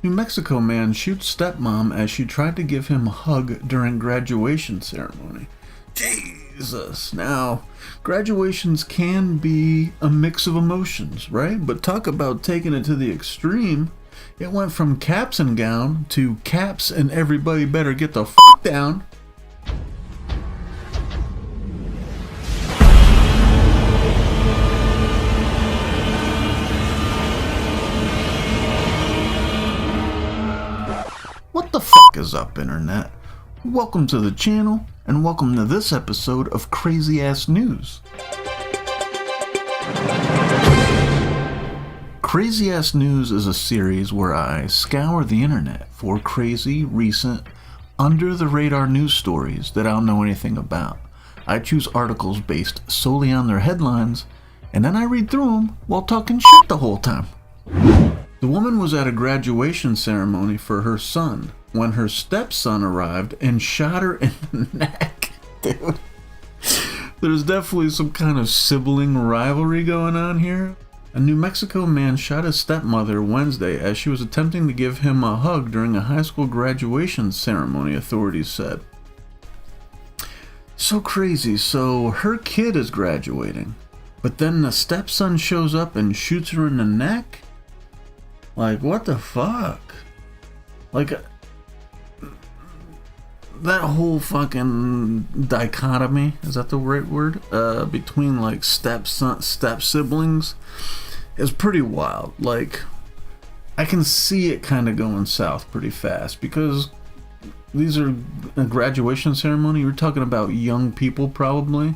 New Mexico man shoots stepmom as she tried to give him a hug during graduation ceremony. Jesus. Now, graduations can be a mix of emotions, right? But talk about taking it to the extreme. It went from caps and gown to caps and everybody better get the fuck down. What the fuck is up, internet? Welcome to the channel, and welcome to this episode of Crazy Ass News. Crazy Ass News is a series where I scour the internet for crazy, recent, under-the-radar news stories that I don't know anything about. I choose articles based solely on their headlines, and then I read through them while talking shit the whole time. The woman was at a graduation ceremony for her son when her stepson arrived and shot her in the neck. Dude, there's definitely some kind of sibling rivalry going on here. A New Mexico man shot his stepmother Wednesday as she was attempting to give him a hug during a high school graduation ceremony, authorities said. So crazy. So her kid is graduating, but then the stepson shows up and shoots her in the neck? Like, what the fuck? Like, that whole fucking dichotomy, is that the right word? Between like step siblings is pretty wild. Like, I can see it kind of going south pretty fast because these are a graduation ceremony. You're talking about young people probably,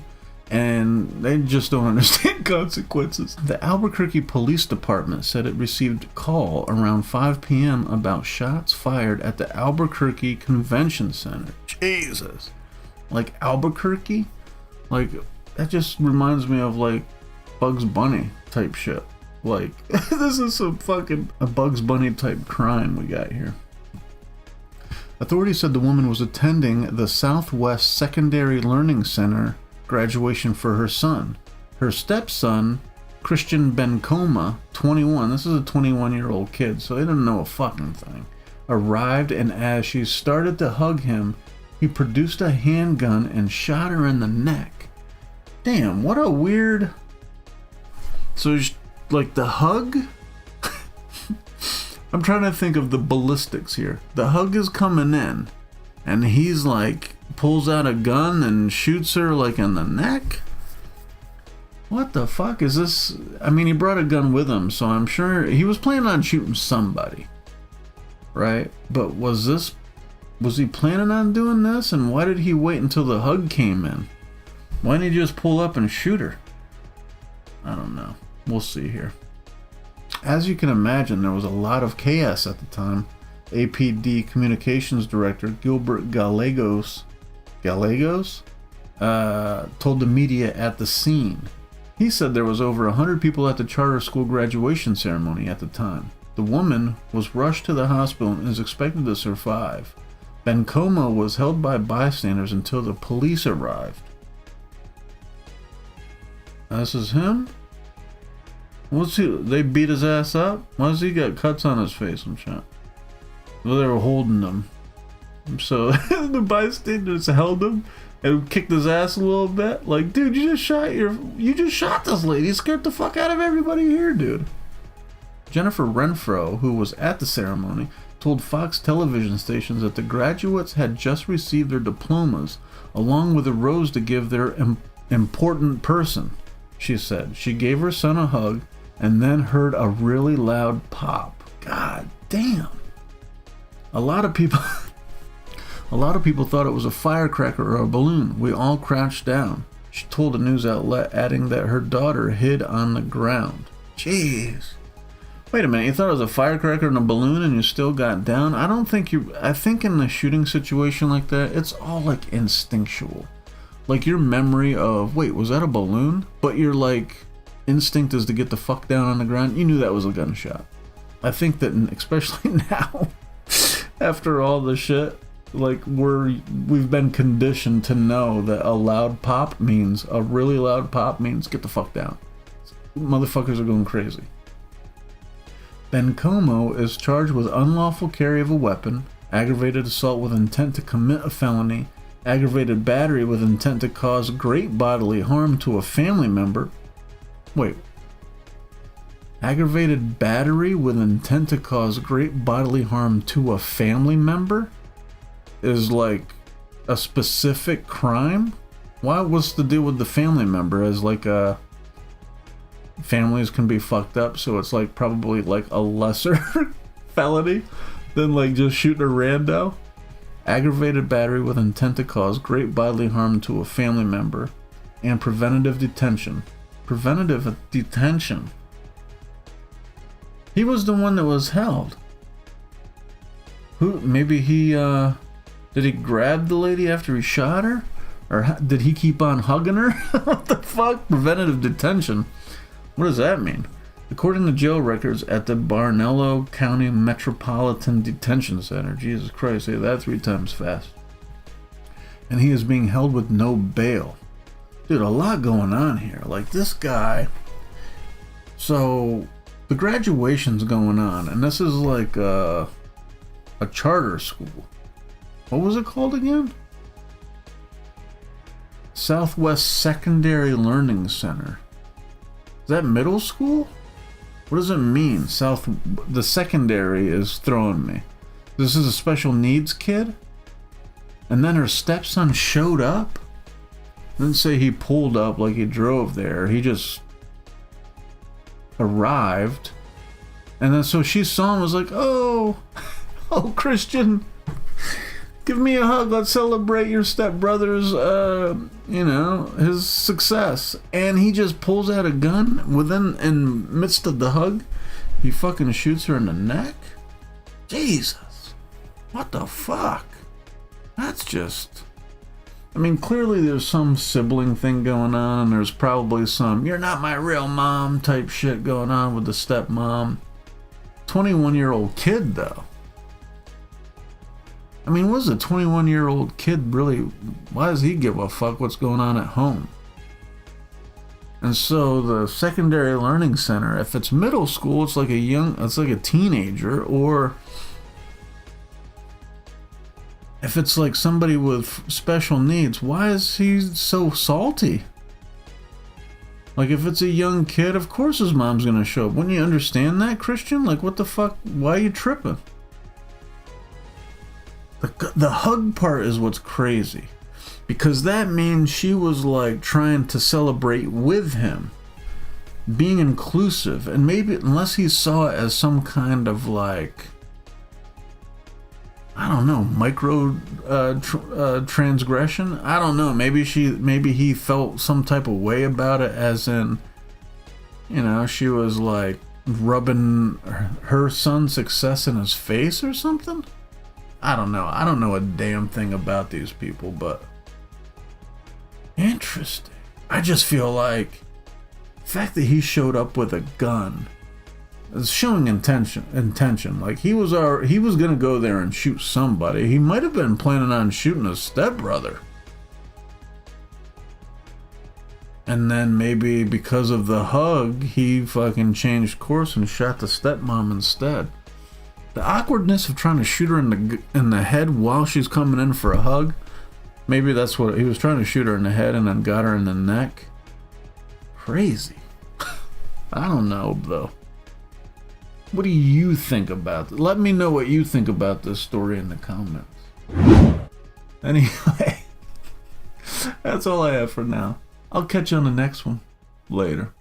and they just don't understand consequences. The Albuquerque Police Department said it received a call around 5 p.m. about shots fired at the Albuquerque Convention Center. Jesus. Like Albuquerque? Like, that just reminds me of like Bugs Bunny type shit. Like, this is some fucking a Bugs Bunny type crime we got here. Authorities said the woman was attending the Southwest Secondary Learning Center graduation for her son. Her stepson, Christian Bencoma, 21, this is a 21-year-old kid, so they didn't know a fucking thing, arrived, and as she started to hug him, he produced a handgun and shot her in the neck. Damn, what a weird... So, like, the hug? I'm trying to think of the ballistics here. The hug is coming in, and he's like... pulls out a gun and shoots her like in the neck? What the fuck is this? I mean, he brought a gun with him, so I'm sure he was planning on shooting somebody, right? But was he planning on doing this? And why did he wait until the hug came in? Why didn't he just pull up and shoot her? I don't know. We'll see here. As you can imagine, there was a lot of chaos at the time. APD Communications Director Gilbert Gallegos told the media at the scene. He said there was over 100 people at the charter school graduation ceremony at the time. The woman was rushed to the hospital and is expected to survive. Bencoma was held by bystanders until the police arrived. This is him? What's he? They beat his ass up? Why does he got cuts on his face and shit? Well, they were holding him. So the bystanders held him and kicked his ass a little bit. Like, dude, you just shot this lady. You scared the fuck out of everybody here, dude. Jennifer Renfro, who was at the ceremony, told Fox television stations that the graduates had just received their diplomas, along with a rose to give their important person. She said she gave her son a hug and then heard a really loud pop. God damn. A lot of people thought it was a firecracker or a balloon. We all crouched down. She told a news outlet, adding that her daughter hid on the ground. Jeez. Wait a minute, you thought it was a firecracker and a balloon and you still got down? I think in a shooting situation like that, it's all like instinctual. Like your memory of, wait, was that a balloon? But your like instinct is to get the fuck down on the ground. You knew that was a gunshot. I think that especially now, after all the shit, like we've been conditioned to know that a really loud pop means get the fuck down. Motherfuckers are going crazy. Bencomo is charged with unlawful carry of a weapon, aggravated assault with intent to commit a felony, aggravated battery with intent to cause great bodily harm to a family member. Wait. Aggravated battery with intent to cause great bodily harm to a family member is like a specific crime? What's the deal with the family member? As like families can be fucked up, so it's like probably like a lesser felony than like just shooting a rando. Aggravated battery with intent to cause great bodily harm to a family member, and preventative detention. Preventative detention. He was the one that was held. Who? Maybe he did he grab the lady after he shot her, or did he keep on hugging her? What the fuck? Preventative detention. What does that mean? According to jail records at the Barnello County Metropolitan Detention Center. Jesus Christ, say that 3 times fast. And he is being held with no bail. Dude, a lot going on here. Like this guy. So the graduation's going on, and this is like a charter school. What was it called again? Southwest Secondary Learning Center. Is that middle school? What does it mean? The secondary is throwing me. This is a special needs kid? And then her stepson showed up? Didn't say he pulled up like he drove there. He just arrived. And then so she saw him and was like, oh, Christian, give me a hug. Let's celebrate your stepbrother's, his success. And he just pulls out a gun in midst of the hug. He fucking shoots her in the neck. Jesus. What the fuck? That's just... I mean, clearly there's some sibling thing going on, and there's probably some "you're not my real mom" type shit going on with the stepmom. 21-year-old kid, though. I mean, what does a 21-year-old kid really... Why does he give a fuck what's going on at home? And so the secondary learning center, if it's middle school, it's like a teenager, or... if it's like somebody with special needs, why is he so salty? Like, if it's a young kid, of course his mom's gonna show up. Wouldn't you understand that, Christian? Like, what the fuck? Why are you tripping? The hug part is what's crazy. Because that means she was, like, trying to celebrate with him. Being inclusive. And maybe, unless he saw it as some kind of, like... I don't know, transgression. I don't know. Maybe he felt some type of way about it, as in, she was like rubbing her son's success in his face or something. I don't know. I don't know a damn thing about these people, but interesting. I just feel like the fact that he showed up with a gun is showing intention. Like he was gonna go there and shoot somebody. He might have been planning on shooting his stepbrother. And then maybe because of the hug, he fucking changed course and shot the stepmom instead. The awkwardness of trying to shoot her in the head while she's coming in for a hug. Maybe that's what he was trying to shoot her in the head and then got her in the neck. Crazy. I don't know though. What do you think about it? Let me know what you think about this story in the comments. Anyway, that's all I have for now. I'll catch you on the next one. Later.